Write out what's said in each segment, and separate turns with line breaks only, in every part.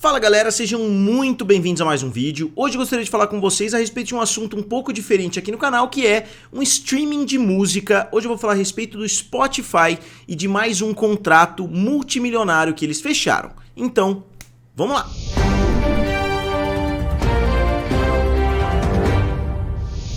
Fala galera, sejam muito bem-vindos a mais um vídeo. Hoje eu gostaria de falar com vocês a respeito de um assunto um pouco diferente aqui no canal, que é um streaming de música. Hoje eu vou falar a respeito do Spotify e de mais um contrato multimilionário que eles fecharam. Então, vamos lá!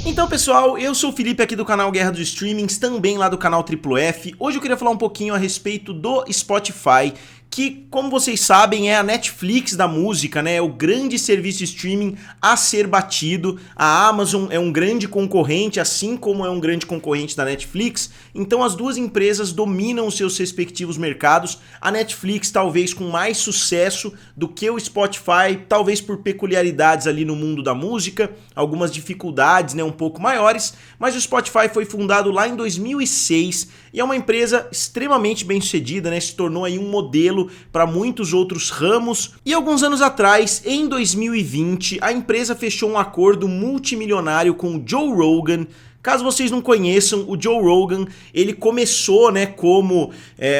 Então pessoal, eu sou o Felipe aqui do canal Guerra dos Streamings, também lá do canal Triplo F. Hoje eu queria falar um pouquinho a respeito do Spotify, que, como vocês sabem, é a Netflix da música, né? É o grande serviço de streaming a ser batido. A Amazon é um grande concorrente, assim como é um grande concorrente da Netflix. Então as duas empresas dominam os seus respectivos mercados. A Netflix talvez com mais sucesso do que o Spotify, talvez por peculiaridades ali no mundo da música, algumas dificuldades, né, um pouco maiores, mas o Spotify foi fundado lá em 2006 e é uma empresa extremamente bem sucedida, né? Se tornou aí um modelo para muitos outros ramos. E alguns anos atrás, em 2020, a empresa fechou um acordo multimilionário com o Joe Rogan. Caso vocês não conheçam, o Joe Rogan, ele começou, né, como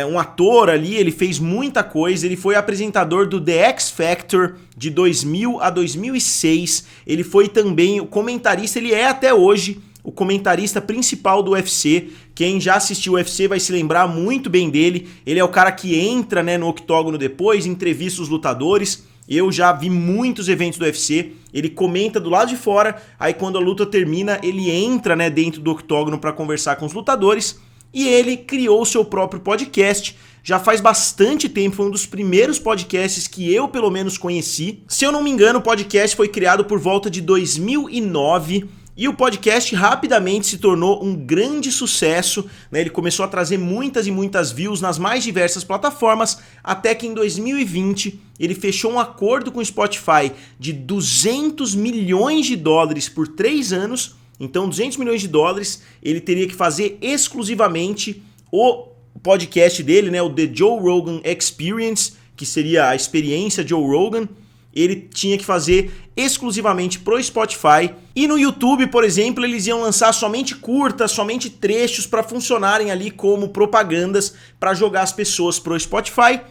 um ator ali, ele fez muita coisa, ele foi apresentador do The X Factor de 2000 a 2006, ele foi também o comentarista, ele é até hoje o comentarista principal do UFC. Quem já assistiu o UFC vai se lembrar muito bem dele. Ele é o cara que entra, né, no octógono depois, entrevista os lutadores. Eu já vi muitos eventos do UFC. Ele comenta do lado de fora, aí quando a luta termina, ele entra, né, dentro do octógono para conversar com os lutadores. E ele criou o seu próprio podcast. Já faz bastante tempo, foi um dos primeiros podcasts que eu pelo menos conheci. Se eu não me engano, o podcast foi criado por volta de 2009. E o podcast rapidamente se tornou um grande sucesso, né? Ele começou a trazer muitas e muitas views nas mais diversas plataformas, até que em 2020 ele fechou um acordo com o Spotify de 200 milhões de dólares por 3 anos. Então 200 milhões de dólares ele teria que fazer exclusivamente o podcast dele, né? O The Joe Rogan Experience, que seria a experiência Joe Rogan. Ele tinha que fazer exclusivamente pro Spotify. E no YouTube, por exemplo, eles iam lançar somente curtas, somente trechos para funcionarem ali como propagandas para jogar as pessoas pro Spotify.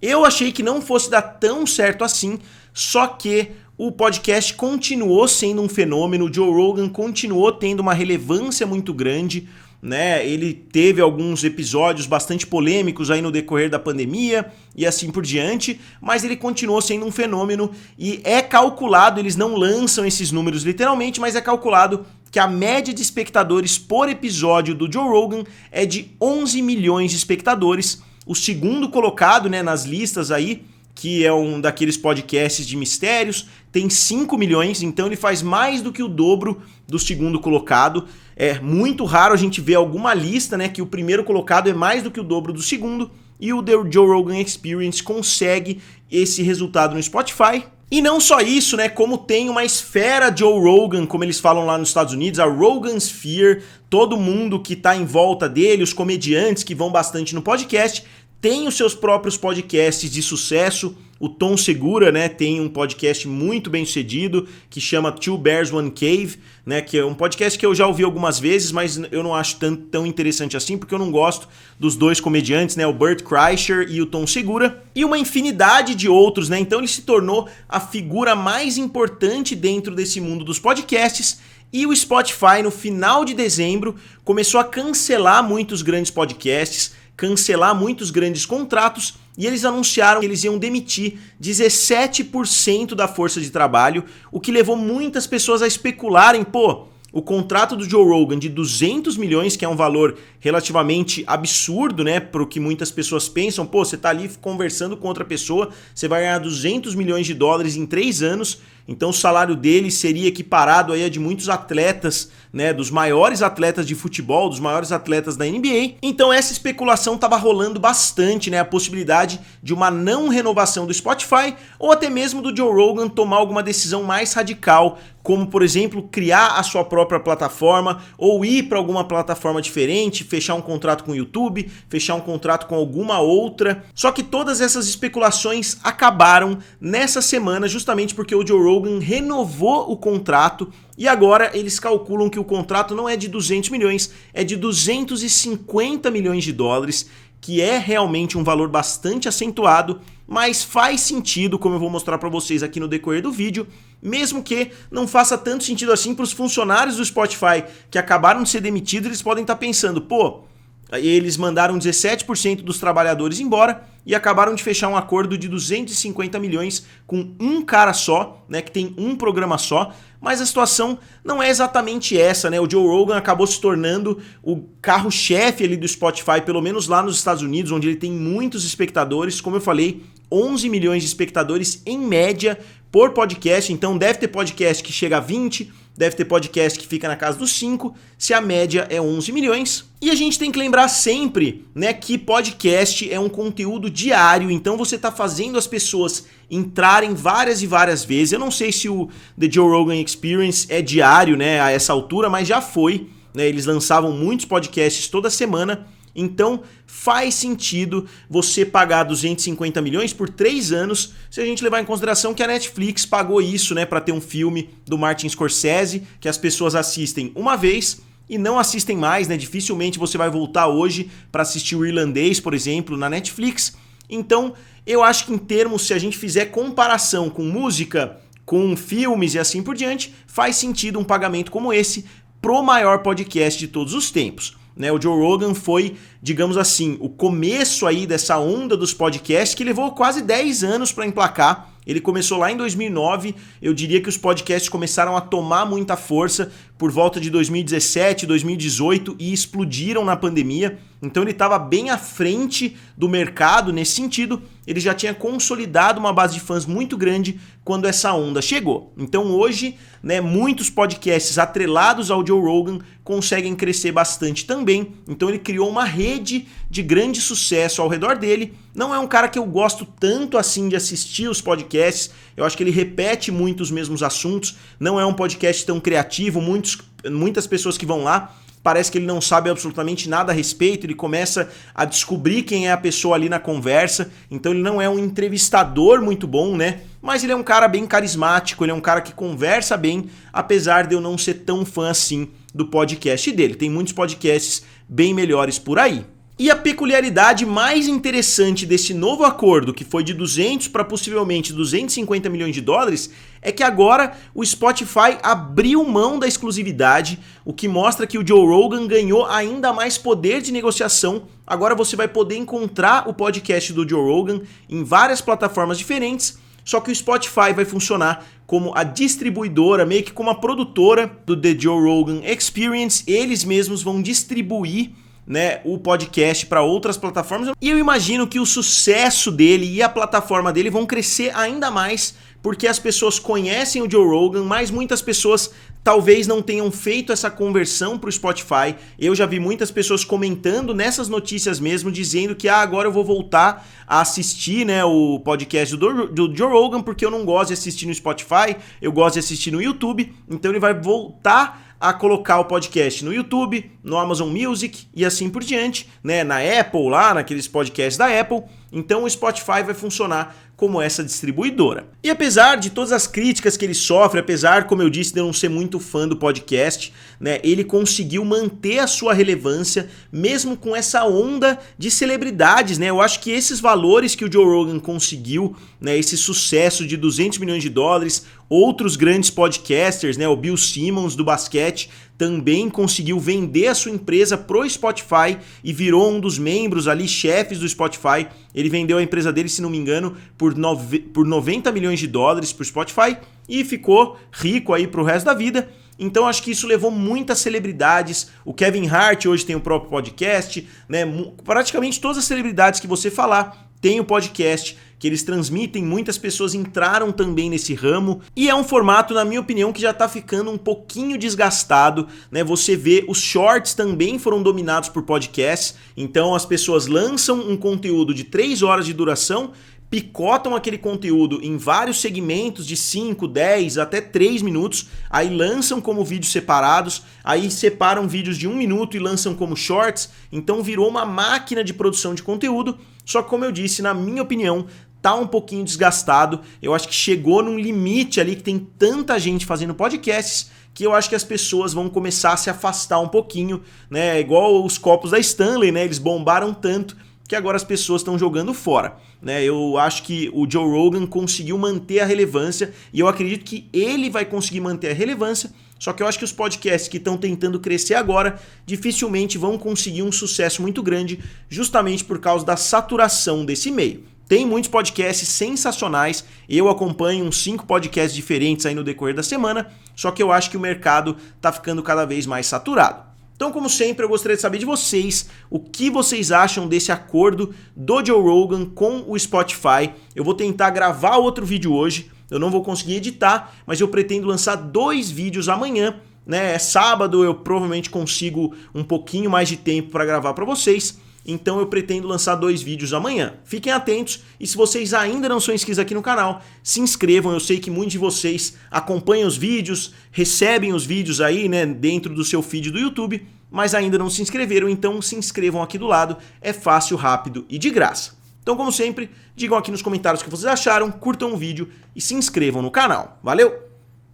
Eu achei que não fosse dar tão certo assim, só que o podcast continuou sendo um fenômeno, o Joe Rogan continuou tendo uma relevância muito grande, né? Ele teve alguns episódios bastante polêmicos aí no decorrer da pandemia e assim por diante, mas ele continuou sendo um fenômeno e é calculado, eles não lançam esses números literalmente, mas é calculado que a média de espectadores por episódio do Joe Rogan é de 11 milhões de espectadores. O segundo colocado, né, nas listas aí, que é um daqueles podcasts de mistérios, tem 5 milhões, então ele faz mais do que o dobro do segundo colocado. É muito raro a gente ver alguma lista, né, que o primeiro colocado é mais do que o dobro do segundo, e o The Joe Rogan Experience consegue esse resultado no Spotify. E não só isso, né, como tem uma esfera Joe Rogan, como eles falam lá nos Estados Unidos, a Rogan Sphere, todo mundo que tá em volta dele, os comediantes que vão bastante no podcast, tem os seus próprios podcasts de sucesso. O Tom Segura, né, tem um podcast muito bem sucedido que chama Two Bears One Cave, né, que é um podcast que eu já ouvi algumas vezes, mas eu não acho tão interessante assim, porque eu não gosto dos dois comediantes, né, o Bert Kreischer e o Tom Segura, e uma infinidade de outros, né, então ele se tornou a figura mais importante dentro desse mundo dos podcasts. E o Spotify, no final de dezembro, começou a cancelar muitos grandes podcasts, cancelar muitos grandes contratos, e eles anunciaram que eles iam demitir 17% da força de trabalho, o que levou muitas pessoas a especularem, pô, o contrato do Joe Rogan de 200 milhões, que é um valor relativamente absurdo, né, para o que muitas pessoas pensam, pô, você tá ali conversando com outra pessoa, você vai ganhar 200 milhões de dólares em 3 anos, então o salário dele seria equiparado aí a de muitos atletas, né, dos maiores atletas de futebol, dos maiores atletas da NBA. Então essa especulação estava rolando bastante, né, a possibilidade de uma não renovação do Spotify ou até mesmo do Joe Rogan tomar alguma decisão mais radical, como por exemplo criar a sua própria plataforma ou ir para alguma plataforma diferente, fechar um contrato com o YouTube, fechar um contrato com alguma outra. Só que todas essas especulações acabaram nessa semana justamente porque o Joe Rogan renovou o contrato e agora eles calculam que o contrato não é de 200 milhões, é de 250 milhões de dólares, que é realmente um valor bastante acentuado, mas faz sentido, como eu vou mostrar para vocês aqui no decorrer do vídeo, mesmo que não faça tanto sentido assim para os funcionários do Spotify que acabaram de ser demitidos. Eles podem estar pensando, pô, eles mandaram 17% dos trabalhadores embora e acabaram de fechar um acordo de 250 milhões com um cara só, né, que tem um programa só, mas a situação não é exatamente essa, né? O Joe Rogan acabou se tornando o carro-chefe ali do Spotify, pelo menos lá nos Estados Unidos, onde ele tem muitos espectadores, como eu falei, 11 milhões de espectadores em média por podcast, então deve ter podcast que chega a 20, deve ter podcast que fica na casa dos 5, se a média é 11 milhões. E a gente tem que lembrar sempre, né, que podcast é um conteúdo diário, então você está fazendo as pessoas entrarem várias e várias vezes. Eu não sei se o The Joe Rogan Experience é diário, né, a essa altura, mas já foi, né, eles lançavam muitos podcasts toda semana. Então faz sentido você pagar 250 milhões por 3 anos, se a gente levar em consideração que a Netflix pagou isso, né, para ter um filme do Martin Scorsese, que as pessoas assistem uma vez e não assistem mais, né? Dificilmente você vai voltar hoje para assistir o Irlandês, por exemplo, na Netflix. Então eu acho que em termos, se a gente fizer comparação com música, com filmes e assim por diante, faz sentido um pagamento como esse pro maior podcast de todos os tempos. Né, o Joe Rogan foi, digamos assim, o começo aí dessa onda dos podcasts que levou quase 10 anos para emplacar. Ele começou lá em 2009, eu diria que os podcasts começaram a tomar muita força por volta de 2017, 2018 e explodiram na pandemia. Então ele estava bem à frente do mercado nesse sentido, ele já tinha consolidado uma base de fãs muito grande quando essa onda chegou. Então hoje, né, muitos podcasts atrelados ao Joe Rogan conseguem crescer bastante também. Então ele criou uma rede de grande sucesso ao redor dele. Não é um cara que eu gosto tanto assim de assistir os podcasts, eu acho que ele repete muito os mesmos assuntos, não é um podcast tão criativo, muitas pessoas que vão lá parece que ele não sabe absolutamente nada a respeito, ele começa a descobrir quem é a pessoa ali na conversa, então ele não é um entrevistador muito bom, né? Mas ele é um cara bem carismático, ele é um cara que conversa bem, apesar de eu não ser tão fã assim do podcast dele. Tem muitos podcasts bem melhores por aí. E a peculiaridade mais interessante desse novo acordo, que foi de 200 para possivelmente 250 milhões de dólares, é que agora o Spotify abriu mão da exclusividade, o que mostra que o Joe Rogan ganhou ainda mais poder de negociação. Agora você vai poder encontrar o podcast do Joe Rogan em várias plataformas diferentes, só que o Spotify vai funcionar como a distribuidora, meio que como a produtora do The Joe Rogan Experience. Eles mesmos vão distribuir, né, o podcast para outras plataformas. E eu imagino que o sucesso dele e a plataforma dele vão crescer ainda mais, porque as pessoas conhecem o Joe Rogan, mas muitas pessoas talvez não tenham feito essa conversão para o Spotify. Eu já vi muitas pessoas comentando nessas notícias mesmo, dizendo que agora eu vou voltar a assistir, né, o podcast do Joe Rogan, porque eu não gosto de assistir no Spotify, eu gosto de assistir no YouTube. Então ele vai voltar a colocar o podcast no YouTube, no Amazon Music e assim por diante, né, na Apple, lá naqueles podcasts da Apple. Então o Spotify vai funcionar como essa distribuidora. E apesar de todas as críticas que ele sofre, apesar, como eu disse, de eu não ser muito fã do podcast, né, ele conseguiu manter a sua relevância mesmo com essa onda de celebridades, né? Eu acho que esses valores que o Joe Rogan conseguiu, né, esse sucesso de 200 milhões de dólares, outros grandes podcasters, né, o Bill Simmons do basquete, também conseguiu vender a sua empresa pro Spotify e virou um dos membros ali, chefes do Spotify. Ele vendeu a empresa dele, se não me engano, por 90 milhões de dólares pro Spotify e ficou rico aí pro resto da vida. Então acho que isso levou muitas celebridades. O Kevin Hart hoje tem o próprio podcast, né? Praticamente todas as celebridades que você falar tem o podcast que eles transmitem, muitas pessoas entraram também nesse ramo, e é um formato, na minha opinião, que já tá ficando um pouquinho desgastado, né? Você vê, os shorts também foram dominados por podcasts, então as pessoas lançam um conteúdo de 3 horas de duração, picotam aquele conteúdo em vários segmentos de 5, 10, até 3 minutos, aí lançam como vídeos separados, aí separam vídeos de 1 minuto e lançam como shorts, então virou uma máquina de produção de conteúdo. Só que, como eu disse, na minha opinião, tá um pouquinho desgastado. Eu acho que chegou num limite ali que tem tanta gente fazendo podcasts que eu acho que as pessoas vão começar a se afastar um pouquinho, né? Igual os copos da Stanley, né? Eles bombaram tanto que agora as pessoas estão jogando fora, né? Eu acho que o Joe Rogan conseguiu manter a relevância e eu acredito que ele vai conseguir manter a relevância, só que eu acho que os podcasts que estão tentando crescer agora dificilmente vão conseguir um sucesso muito grande justamente por causa da saturação desse meio. Tem muitos podcasts sensacionais, eu acompanho uns 5 podcasts diferentes aí no decorrer da semana, só que eu acho que o mercado está ficando cada vez mais saturado. Então, como sempre, eu gostaria de saber de vocês o que vocês acham desse acordo do Joe Rogan com o Spotify. Eu vou tentar gravar outro vídeo hoje, eu não vou conseguir editar, mas eu pretendo lançar 2 vídeos amanhã, né? É sábado, eu provavelmente consigo um pouquinho mais de tempo para gravar para vocês. Então eu pretendo lançar 2 vídeos amanhã. Fiquem atentos e se vocês ainda não são inscritos aqui no canal, se inscrevam. Eu sei que muitos de vocês acompanham os vídeos, recebem os vídeos aí, né, dentro do seu feed do YouTube, mas ainda não se inscreveram, então se inscrevam aqui do lado. É fácil, rápido e de graça. Então, como sempre, digam aqui nos comentários o que vocês acharam, curtam o vídeo e se inscrevam no canal. Valeu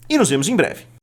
e nos vemos em breve.